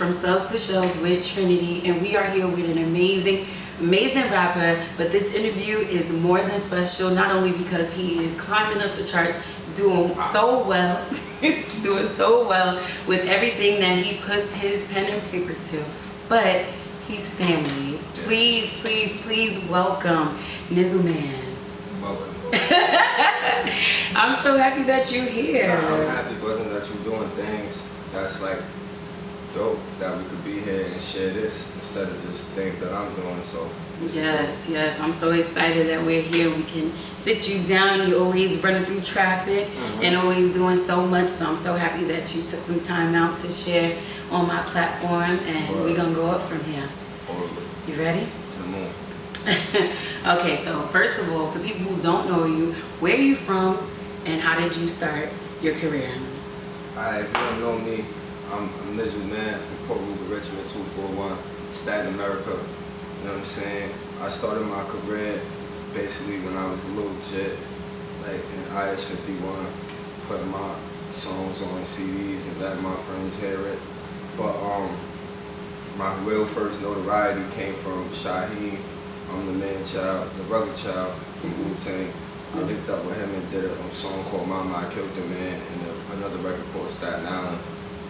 from Cells to Shells with Trinity, and we are here with an amazing rapper. But this interview is more than special, not only because he is climbing up the charts, doing so well, doing so well with everything that he puts his pen and paper to, but he's family. Please, please, please welcome Nizzle Man. Welcome. I'm so happy that you're here. I'm happy, buzzing, that you're doing things that's like dope, that we could be here and share this instead of just things that I'm doing. So yes, I'm so excited that we're here. We can sit you down. You're always running through traffic and always doing so much. So I'm so happy that you took some time out to share on my platform, and we're gonna go up from here. You ready? To the moon. Okay, so first of all, for people who don't know you, where are you from and how did you start your career? Alright, if you don't know me, I'm Nizzle Man from Port Richmond 241, Staten America. You know what I'm saying? I started my career basically when I was a little jit, like in IS-51, putting my songs on CDs and letting my friends hear it. But my real first notoriety came from Shaheem. I'm the man child, the rugged child from Wu-Tang. I linked up with him and did a song called Mama, I Killed the Man, and another record called Staten Island.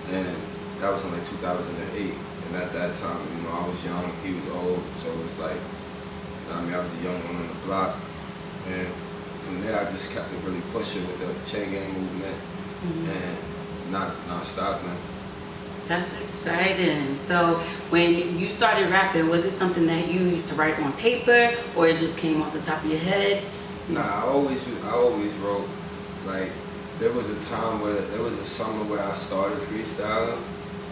And that was in like 2008. And at that time, you know, I was young, he was old, so it was like, I mean, I was the young one on the block. And from there, I just kept it really pushing with the chain gang movement and not stopping. That's exciting. So when you started rapping, was it something that you used to write on paper, or it just came off the top of your head? Nah, I always wrote. Like, there was a time where, there was a summer where I started freestyling,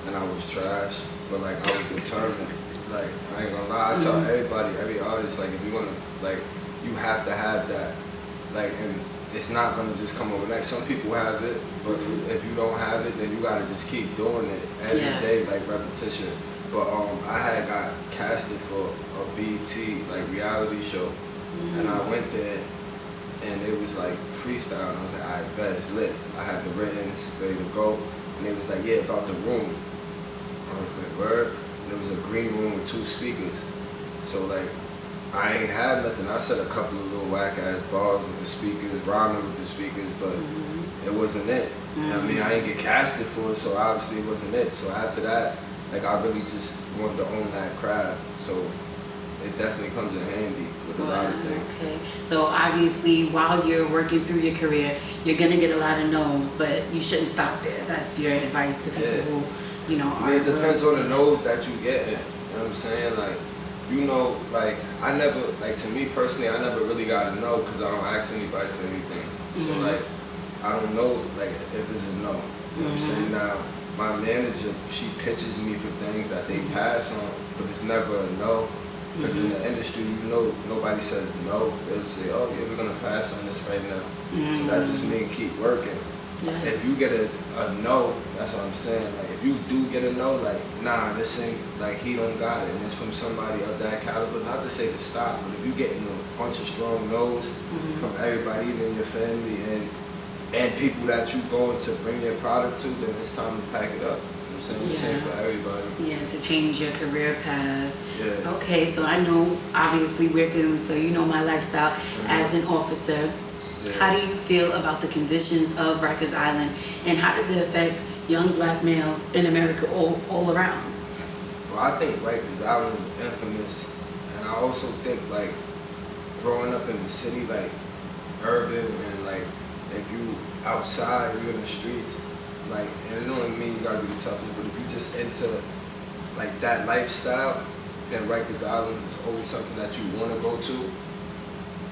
and I was trash, but like I was determined. Like, I ain't gonna lie, I tell everybody, every artist, like, if you're gonna, like, you have to have that. Like, and it's not gonna just come overnight. Some people have it, but if you don't have it, then you gotta just keep doing it every day, like repetition. But I had got casted for a BET like reality show, and I went there, and it was like freestyle, and I was like, I bet it's lit. I had the writtens ready to go, and they was like, yeah, about the room. I was like, word? And it was a green room with 2 speakers. So like, I ain't had nothing. I said a couple of little whack ass bars with the speakers, rhyming with the speakers, but it wasn't it. I mean, I didn't get casted for it, so obviously it wasn't it. So after that, like, I really just wanted to own that craft. So it definitely comes in handy with a lot of things. Okay, so obviously while you're working through your career, you're gonna get a lot of no's, but you shouldn't stop there. That's your advice to people who, you know, I mean, it depends on the no's that you get in. You know what I'm saying? Like, you know, like, I never, like, to me personally, I never really got a no because I don't ask anybody for anything. So, like, I don't know, like, if it's a no. You know what I'm saying? Now, my manager, she pitches me for things that they pass on, but it's never a no. Because in the industry, you know, nobody says no. They'll say, oh, yeah, we're going to pass on this right now. So that just means keep working. Yes. If you get a no, that's what I'm saying. Like, if you do get a no, like, nah, this ain't, like, he don't got it, and it's from somebody of that caliber. Not to say to stop, but if you getting a bunch of strong no's from everybody, even your family and people that you going to bring their product to, then it's time to pack it up. You know what I'm saying? The same for everybody. Yeah, to change your career path. Yeah. Okay, so I know, obviously, so you know my lifestyle as an officer. How do you feel about the conditions of Rikers Island, and how does it affect young black males in America all around? Well, I think Rikers Island is infamous, and I also think, like, growing up in the city, like, urban, and like, if you outside, you in the streets, like, and it don't mean you gotta be the toughest, but if you just into, like, that lifestyle, then Rikers Island is always something that you wanna go to.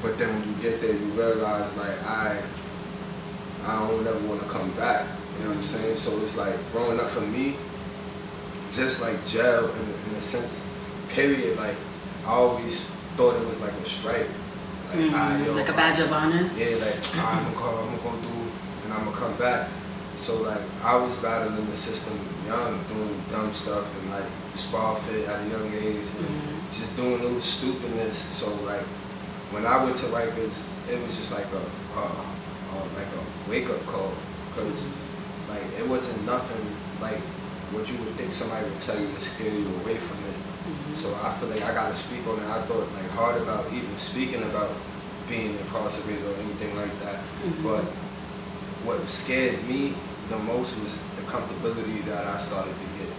But then when you get there, you realize, like, I don't ever want to come back. You know what I'm saying? So it's like, growing up for me, just like jail in a sense, period. Like, I always thought it was like a stripe. Like, like a badge of honor? Yeah, like, I'm gonna go through and I'm gonna come back. So like, I was battling the system young, doing dumb stuff and like spa fit at a young age, and just doing little stupidness. So like, when I went to Rikers, it was just like a wake up call, cause like, it wasn't nothing like what you would think somebody would tell you to scare you away from it. So I feel like I gotta speak on it. I thought like hard about even speaking about being incarcerated or anything like that. But what scared me the most was the comfortability that I started to get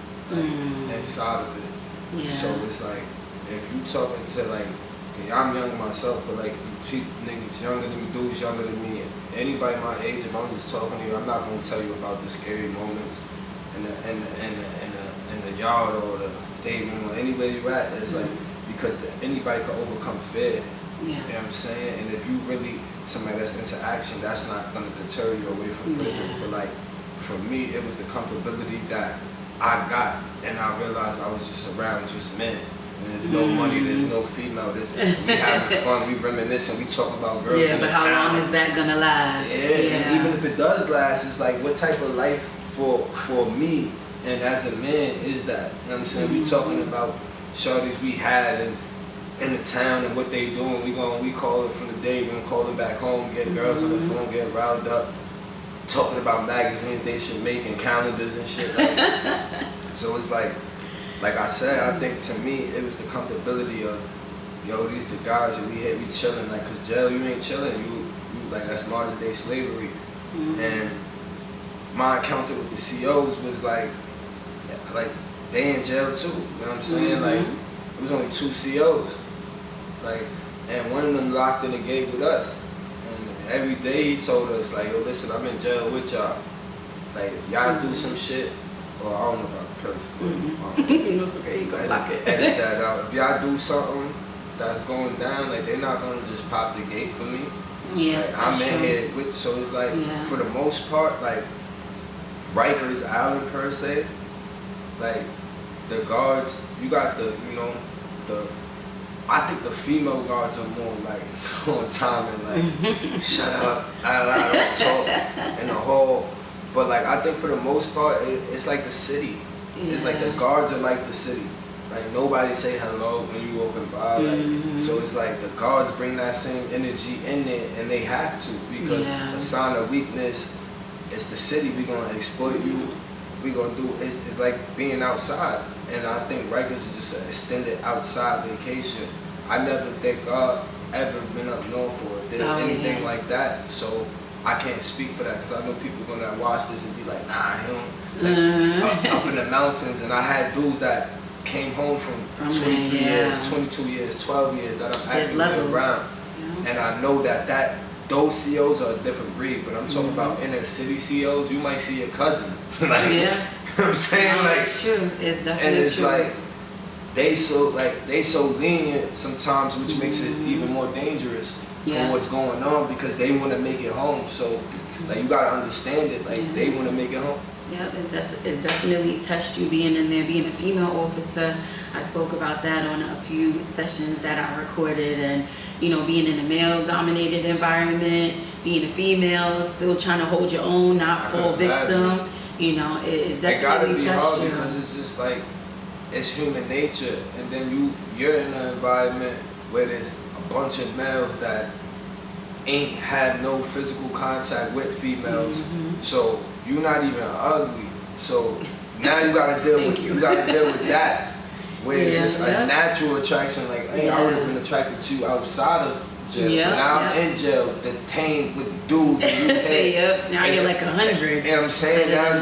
inside of it. Yeah. So it's like if you talking to like, I'm young myself, but like niggas younger than me, dudes younger than me, anybody my age, if I'm just talking to you, I'm not gonna tell you about the scary moments in the yard or the day room or anywhere you at. It's like because anybody can overcome fear. You know what I'm saying? And if you really somebody that's into action, that's not gonna deter you away from prison. But like for me, it was the comfortability that I got, and I realized I was just around just men. And there's no money, there's no female. We having fun, we reminiscing, we talk about girls in the but how town. long is that gonna last? And even if it does last, it's like what type of life for me and as a man is that? You know what I'm saying? We talking about shorties we had and in the town and what they doing. We call it from the day room, calling back home, getting girls on the phone, getting riled up, talking about magazines they should make and calendars and shit. So it's like I said, I think to me it was the comfortability of, yo, these the guys that we here, we chilling. Like, cause jail, you ain't chilling. You like that's modern day slavery. And my encounter with the COs was like they in jail too. You know what I'm saying? Like it was only 2 COs. Like, and one of them locked in the gate with us. And every day he told us like, yo, listen, I'm in jail with y'all. Like y'all do some shit. Well, I don't know if I can curse. That's okay, you gonna lock it. Edit that out. If y'all do something that's going down, like they're not gonna just pop the gate for me. Yeah, like, I'm in here with, so it's like for the most part, like Rikers Island per se, like the guards, you got the, you know, I think the female guards are more like on time and like shut up, I don't talk in the hall. But like I think for the most part, it's like the city. It's like the guards are like the city. Like nobody say hello when you walking by. Like, so it's like the guards bring that same energy in there, and they have to because a sign of weakness. It's the city. We gonna exploit you. We gonna do. It's like being outside, and I think Rikers is just an extended outside vacation. I never think God ever been up north or did anything like that. So I can't speak for that because I know people gonna watch this and be like, nah, him. Like, up in the mountains, and I had dudes that came home from 23 years, 22 years, 12 years that I'm actually around. And I know that those COs are a different breed, but I'm talking about inner city COs, you might see your cousin. Like, you know what I'm saying? No, like, it's true. It's definitely and it's true. like they so lenient sometimes, which makes it even more dangerous for what's going on because they want to make it home. So like you gotta understand it. Like they want to make it home. Yep, it definitely touched you being in there, being a female officer. I spoke about that on a few sessions that I recorded, and you know, being in a male-dominated environment, being a female, still trying to hold your own, not fall victim. You know, it definitely touched hard you. Because it's just like it's human nature, and then you're in an environment where there's a bunch of males that ain't had no physical contact with females, so you're not even ugly. So now you gotta deal with that, where it's just a natural attraction. Like, hey, I would have been attracted to you outside of jail. But now I'm in jail, detained with dudes. Now you're like 100. You know what I'm saying? Now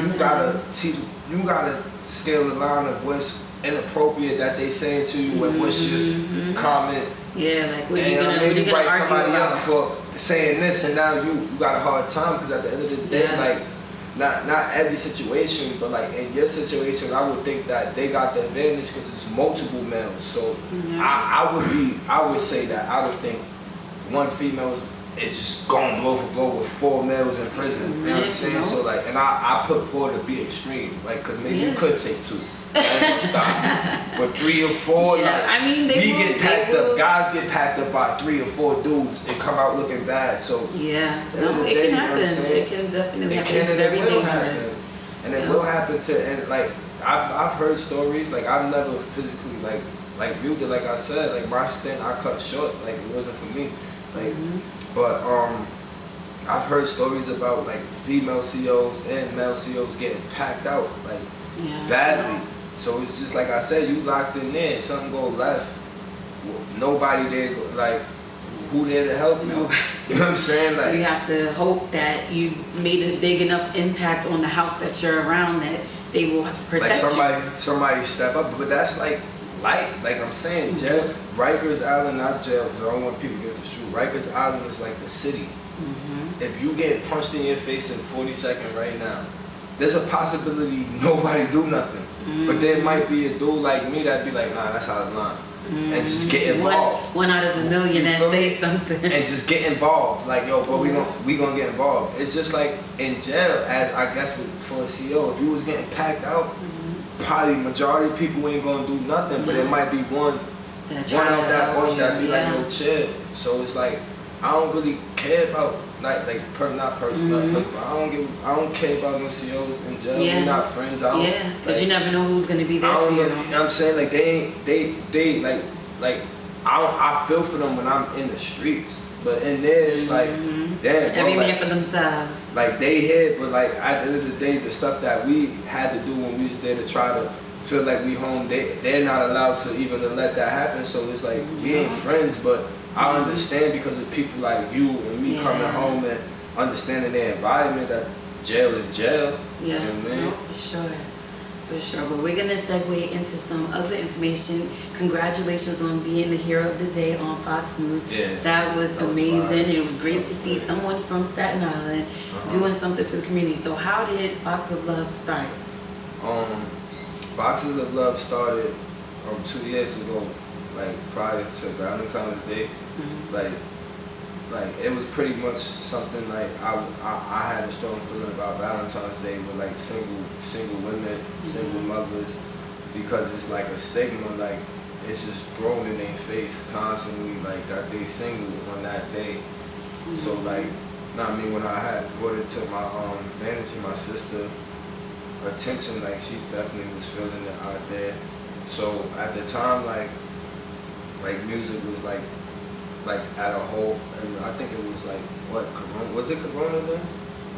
you gotta scale the line of what's inappropriate that they saying to you and what's just comment. Yeah, like what are you gonna argue somebody about? up for saying this, and now you got a hard time because at the end of the day, like not every situation, but like in your situation, I would think that they got the advantage because it's multiple males. So I would say that I would think one female is just going blow for blow with 4 males in prison. You know what I'm saying? So like, and I put 4 to be extreme, like, cause maybe you could take 2. I ain't gonna stop. But 3 or 4, like, I mean, get packed up. Guys get packed up by 3 or 4 dudes and come out looking bad. So it can happen. It can definitely happen. It's very dangerous. And it will happen and like I've heard stories. Like I've never physically like viewed it. Like I said, like my stint I cut short. Like it wasn't for me. Like, but I've heard stories about like female COs and male COs getting packed out. Like Yeah. badly. So it's just like I said, you locked in there. Something go left, nobody there. Like, who there to help you? Nobody. You know what I'm saying? Like, you have to hope that you made a big enough impact on the house that you're around that they will protect like somebody step up. But that's like I'm saying, jail, Rikers Island, not jail, because I don't want people to get this true. Rikers Island is like the city. If you get punched in your face in 40-second right now, there's a possibility nobody do nothing. But there might be a dude like me that'd be like, nah, that's out of line. And just get involved. One out of a million that say something. And just get involved. Like, yo, bro, we gonna get involved. It's just like in jail, as I guess for a CO, if you was getting packed out, probably majority of people ain't gonna do nothing. But it might be one out that bunch that be like, yo, chill. So it's like, I don't really care about not personal, but I don't care about no COs in jail. We're not friends. Because you never know who's gonna be there for you. You know what I'm saying? Like they I feel for them when I'm in the streets. But in there it's like, damn, bro, every man for themselves. Like they hit, but like at the end of the day, the stuff that we had to do when we was there to try to feel like we home, they're not allowed to even to let that happen. So it's like we ain't friends, but I understand because of people like you and me coming home and understanding their environment that jail is jail. Yeah, you know what I mean? No, for sure. For sure. But we're going to segue into some other information. Congratulations on being the hero of the day on Fox News. Yeah, that was amazing. It was great to see someone from Staten Island doing something for the community. So how did Boxes of Love start? Boxes of Love started 2 years ago, like prior to Valentine's Day. Like it was pretty much something like I had a strong feeling about Valentine's Day with like single women, single mothers, because it's like a stigma, like it's just thrown in their face constantly, like that they single on that day. So like, I mean, when I had brought it to my manager, my sister, attention, like she definitely was feeling it out there. So at the time, like music was like at a whole, and I think it was like, what, Corona? Was it Corona then?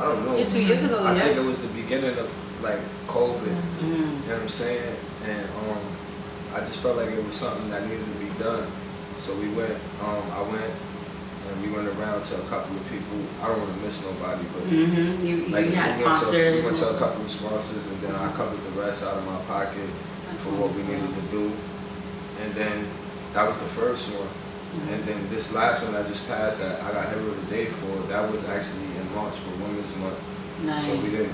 I don't know. Yeah, 2 years ago, I think it was the beginning of like COVID, you know what I'm saying? And I just felt like it was something that needed to be done. So we went, I went, and we went around to a couple of people. I don't want to miss nobody, but you had sponsors. We went to a couple of sponsors, and then I covered the rest out of my pocket for what we needed to do. And then that was the first one. And then this last one I just passed that I got Hero of the Day for, that was actually in March for Women's Month. Nice. So we didn't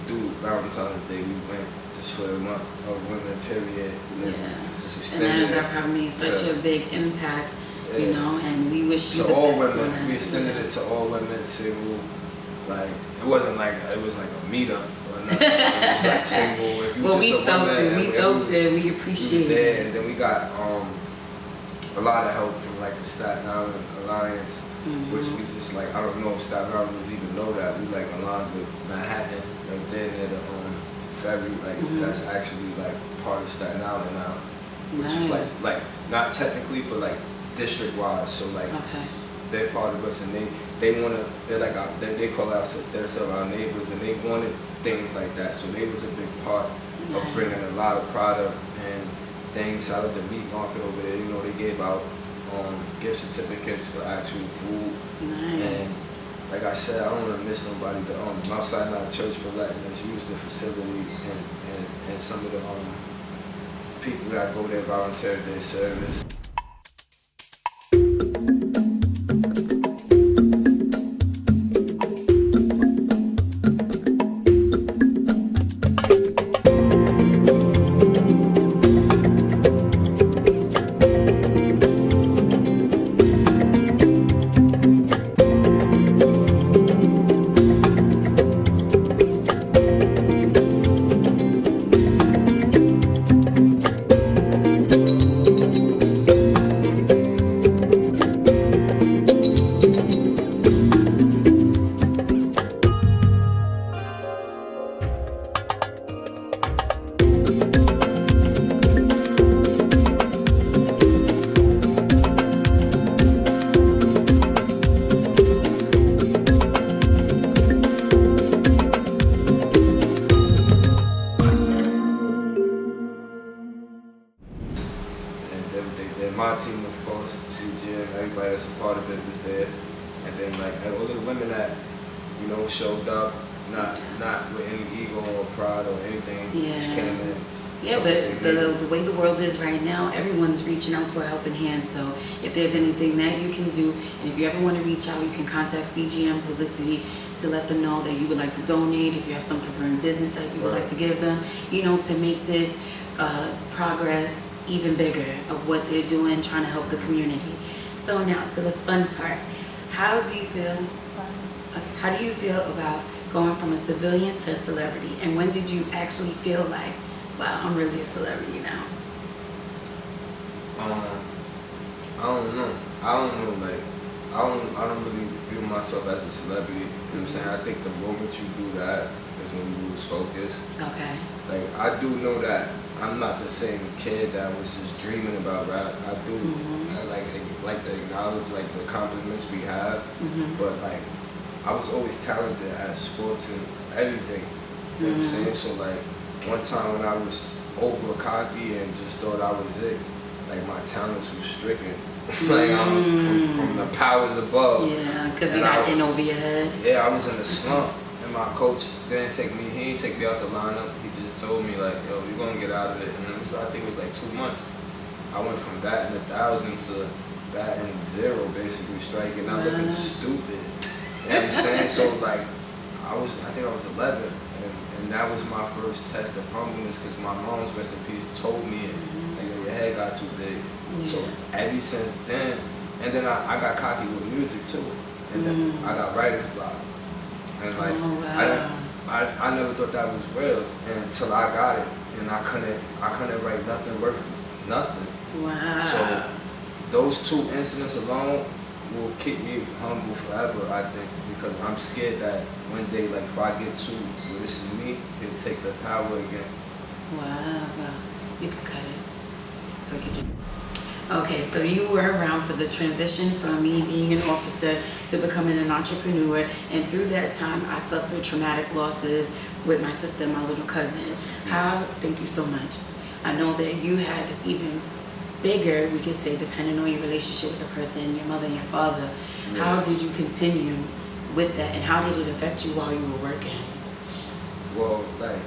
do Valentine's Day. We went just for the month of women, period. And just extended it. And that ended up having such a big impact, you know, and we wish you to the all best. Women. We extended it to all women, single. Like it wasn't like it was like a meetup or nothing. It was like single. If you well, just we felt it. We appreciate it. And then we got a lot of help from like the Staten Island Alliance, which we just like, I don't know if Staten Islanders even know that. We like aligned with Manhattan right there near the ferry, like that's actually like part of Staten Island now. Which is like not technically but like district wise. So like they're part of us, and they call themselves our neighbors, and they wanted things like that. So they was a big part of bringing a lot of product and things out of the meat market over there. You know, they gave out gift certificates for actual food. And like I said, I don't want to miss nobody. The Mount Sinai Church for letting us use the facility, and some of the people that go there volunteered their service. everything there. My team, of course, CGM, everybody that's a part of it was there. And then like all the women that, you know, showed up, not with any ego or pride or anything, just came in. Yeah, but the way the world is right now, everyone's reaching out for a helping hand. So if there's anything that you can do, and if you ever want to reach out, you can contact CGM Publicity to let them know that you would like to donate. If you have something from your business that you would like to give them, you know, to make this progress even bigger of what they're doing, trying to help the community. So now to the fun part. How do you feel? Okay, how do you feel about going from a civilian to a celebrity? And when did you actually feel like, wow, I'm really a celebrity now? I don't know. Like, I don't really view myself as a celebrity. You know what I'm saying? I think the moment you do that is when you lose focus. Okay. Like, I do know that I'm not the same kid that was just dreaming about rap. I do. I like to acknowledge like the accomplishments we have, but like I was always talented at sports and everything. You know what I'm saying? So like one time when I was over cocky and just thought I was it, like my talents were stricken. Like from the powers above. Yeah, because you got in over your head. Yeah, I was in a slump, and my coach didn't take me. He didn't take me out the lineup. He just told me like, "Yo, you're gonna get out of it." And so I think it was like 2 months. I went from batting 1,000 to batting 0, basically striking out, looking stupid. You know what I'm saying? So like, I think I was 11, and that was my first test of humbleness because my mom's, rest in peace, told me it. Like, your head got too big. So ever since then, and then I got cocky with music too, and then I got writer's block, and like I never thought that was real until I got it, and I couldn't write nothing worth nothing. Wow. So those 2 incidents alone will keep me humble forever, I think, because I'm scared that one day, like if I get too, well, this is me, it'll take the power again. Wow. You can cut it. So could you? Okay, so you were around for the transition from me being an officer to becoming an entrepreneur, and through that time I suffered traumatic losses with my sister and my little cousin. Thank you so much. I know that you had even bigger, we could say, depending on your relationship with the person, your mother and your father. How did you continue with that, and how did it affect you while you were working? Well, like,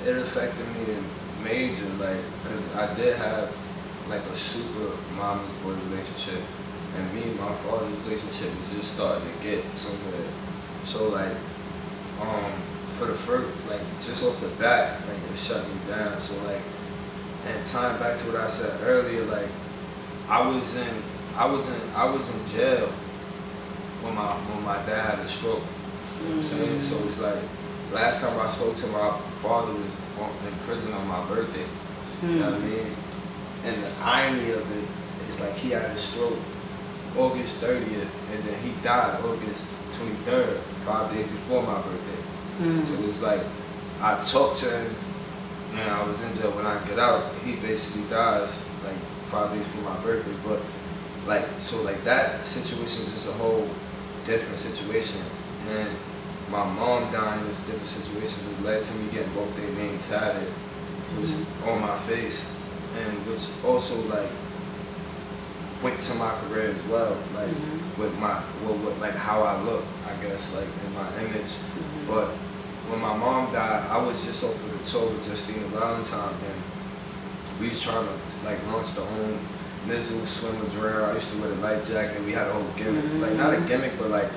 it affected me in major, like, because I did have like a super mama's boy relationship, and me and my father's relationship was just starting to get somewhere. So like, for the first, like, just off the bat, like, it shut me down. So like, and tying back to what I said earlier, like, I was in jail when my dad had a stroke. You know what I'm saying? So it's like, last time I spoke to my father was in prison on my birthday. You know what I mean? And the irony of it is like he had a stroke August 30th, and then he died August 23rd, 5 days before my birthday. So it's like, I talked to him, and I was in jail. When I get out, he basically dies like 5 days before my birthday. But like, so like that situation is just a whole different situation. And my mom dying is a different situation. It led to me getting both their names tatted, which on my face. And which also like went to my career as well, like with like how I look, I guess, like in my image. But when my mom died, I was just off of the tour with Justina Valentine, and we was trying to like launch the own Nizzle swim and drown. I used to wear the life jacket. We had a whole gimmick, like not a gimmick, but like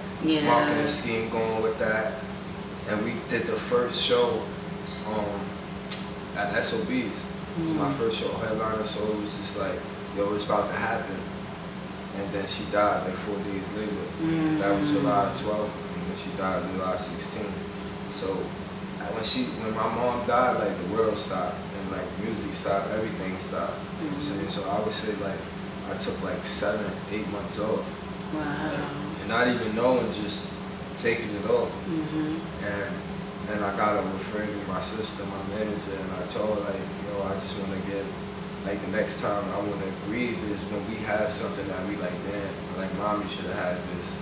marketing scheme going with that. And we did the first show at SOB's. It was my first show headliner, so it was just like, yo, it's about to happen. And then she died like 4 days later. That was July 12th, and then she died July 16th. So when my mom died, like the world stopped, and like music stopped, everything stopped. You know what I'm saying? So I would say like I took like 7, 8 months off. Wow. And not even knowing, just taking it off. And I got a referral to my sister, my manager, and I told her, like, yo, I just want to give, like, the next time I want to grieve is when we have something that we like, damn, like, mommy should have had this.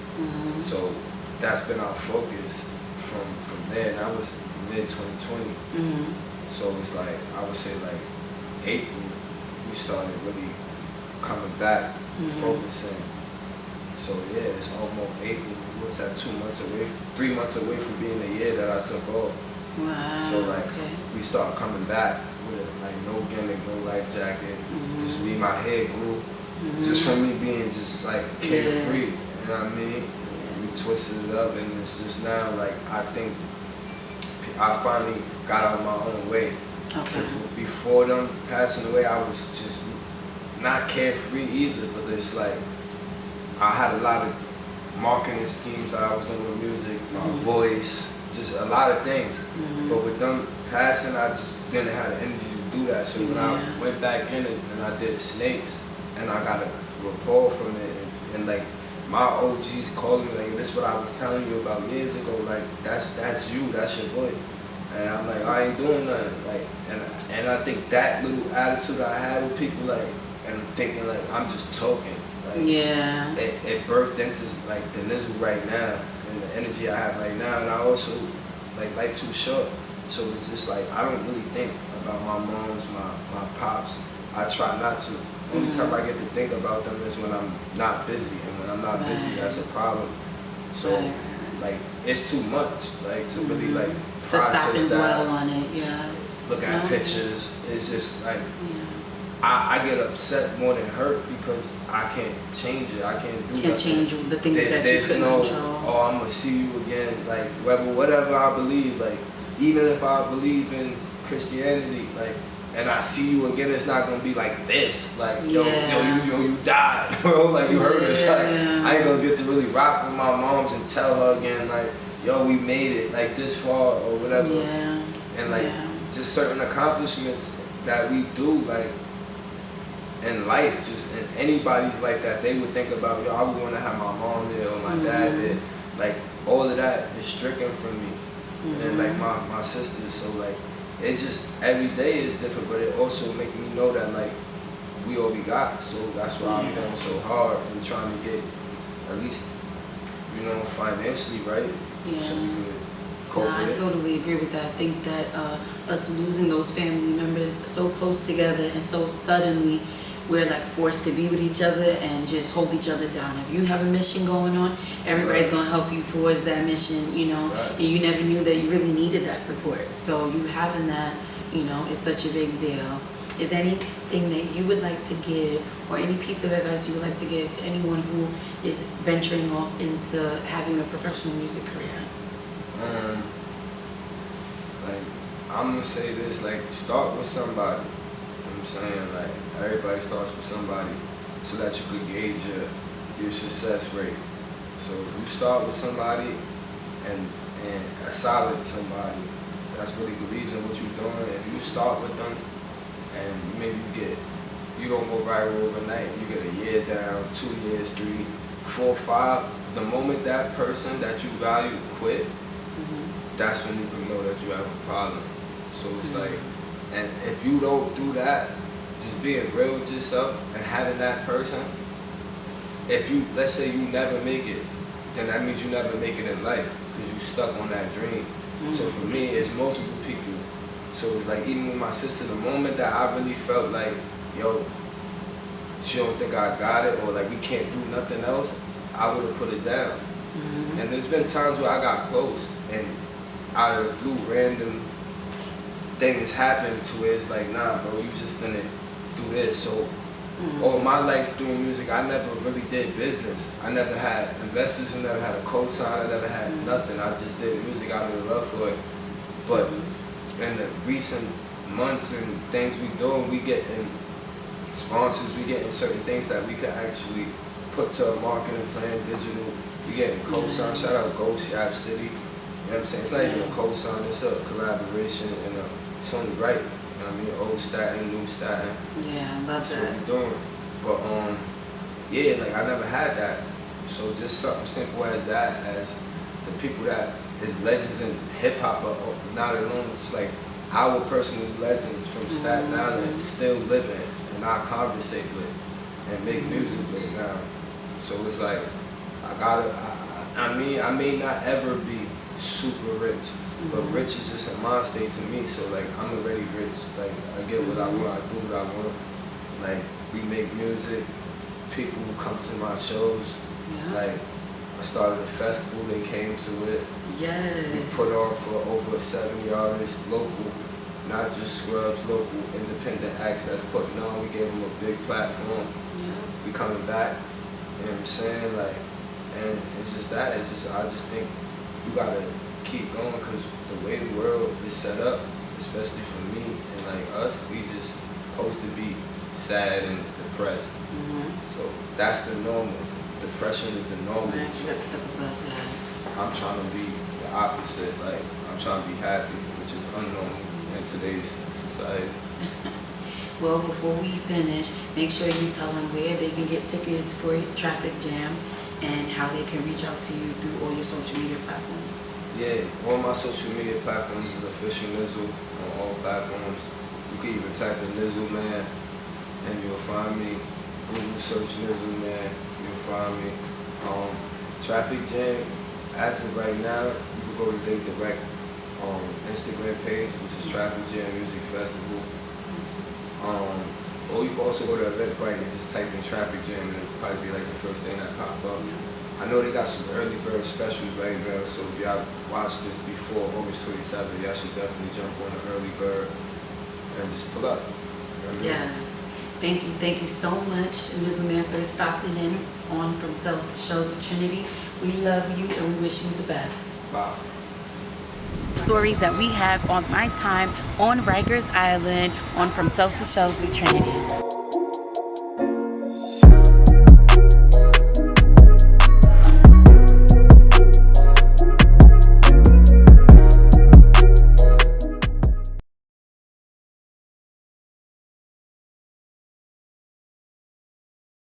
So that's been our focus from there. And that was mid-2020. So it's like, I would say, like, April, we started really back, focusing. So yeah, it's almost April. What's that? 2 months away, 3 months away from being a year that I took off. Wow. So like we start coming back with it, like no gimmick, no life jacket. Just me, my hair grew. Just from me being just like carefree. You know what I mean? We twisted it up, and it's just now like I think I finally got out of my own way. Okay. Before them passing away, I was just not carefree either, but it's like I had a lot of marketing schemes that I was doing with music, my voice, just a lot of things. But with them passing, I just didn't have the energy to do that. So when I went back in it and I did Snakes, and I got a rapport from it, and like my OGs calling me like, this is what I was telling you about years ago, like that's you, that's your boy. And I'm like, I ain't doing nothing. Like, and I think that little attitude I had with people, like, and thinking like I'm just talking. Like, it birthed into like the Nizzle right now and the energy I have right now. And I also like life too short. So it's just like I don't really think about my moms, my pops. I try not to. The only time I get to think about them is when I'm not busy, and when I'm not busy, that's a problem. So like it's too much, like to really like to stop and that, dwell on it. Look at pictures. It's just like I get upset more than hurt because I can't change it. I can't do. Can't change the things that you couldn't control. Oh, I'm gonna see you again. Like whatever I believe. Like even if I believe in Christianity, like. And I see you again, it's not gonna be like this. Like, you died, bro. Like, you heard us. Like, I ain't gonna get to really rock with my moms and tell her again, like, yo, we made it, like, this far or whatever. And, like, just certain accomplishments that we do, like, in life, just in anybody's life that they would think about, yo, I would wanna have my mom there or my dad there. Like, all of that is stricken from me. And, like, my sisters, so, like, it's just every day is different, but it also make me know that like we all we got. So that's why I'm going so hard and trying to get at least financially right. So we could cope with it. I totally agree with that. I think that us losing those family members so close together and so suddenly, we're like forced to be with each other and just hold each other down. If you have a mission going on, everybody's gonna help you towards that mission, and you never knew that you really needed that support. So you having that, is such a big deal. Is there anything that you would like to give or any piece of advice you would like to give to anyone who is venturing off into having a professional music career? Like, I'm gonna say this, like, start with somebody. I'm saying, like, everybody starts with somebody so that you could gauge your success rate. So if you start with somebody and a solid somebody that's really believes in what you're doing, if you start with them and maybe you don't go viral overnight, you get a year down, 2 years, 3, 4, 5, the moment that person that you value quit, that's when you can know that you have a problem. So it's like, and if you don't do that, just being real with yourself and having that person, if you, let's say you never make it, then that means you never make it in life because you stuck on that dream. So for me, it's multiple people. So it's like, even with my sister, the moment that I really felt like, yo, she don't think I got it, or like we can't do nothing else, I would have put it down. And there's been times where I got close and out of the blue, random things happen to where it's like, nah, bro, you just didn't do this. So all my life doing music, I never really did business. I never had investors, I never had a co-sign, I never had nothing. I just did music out of love for it. But in the recent months and things we doing, we getting sponsors, we getting certain things that we could actually put to a marketing plan, digital. We getting co-sign. Shout out Ghost YAPP City. You know what I'm saying? It's not even a co-sign, it's a collaboration, and it's only right. You know what I mean? Old Staten, new Staten. Yeah, I love That's that. what we're doing. But yeah, like I never had that. So just something simple as that, as the people that is legends in hip hop are not alone. It's like our personal legends from Staten Island still living, and I conversate with and make music with now. So it's like I may not ever be super rich, but rich is just a mind state to me. So like I'm already rich. Like I get what I want, I do what I want. Like we make music, people who come to my shows. Yeah. Like, I started a festival, they came to it. Yes. We put on for over 70 artists, local, not just scrubs, local independent acts that's putting on. We gave them a big platform. Yeah. We coming back, you know what I'm saying? Like, and it's just that, I just think you gotta keep going, because the way the world is set up, especially for me and like us, we just supposed to be sad and depressed. So that's the normal. Depression is the normal. Right, you gotta step above that. I'm trying to be the opposite. Like, I'm trying to be happy, which is unnormal in today's society. Well, before we finish, make sure you tell them where they can get tickets for Traffic Jam and how they can reach out to you through all your social media platforms. Yeah, all my social media platforms is official Nizzle on all platforms. You can even type in Nizzle Man and you'll find me. Google search Nizzle Man, you'll find me. Traffic Jam, as of right now, you can go to their direct Instagram page, which is Traffic Jam Music Festival. Or you can also go to Eventbrite and just type in Traffic Jam and it'll probably be like the first thing that pop up. I know they got some early bird specials right now, so if y'all watch this before August 27th, y'all should definitely jump on the early bird and just pull up. You know what I mean? Yes. Thank you so much, Nizzle Man, for stopping in on From Selves to Shows with Trinity. We love you and we wish you the best. Wow. Stories that we have on my time on Rikers Island on From Selves to Shows with Trinity.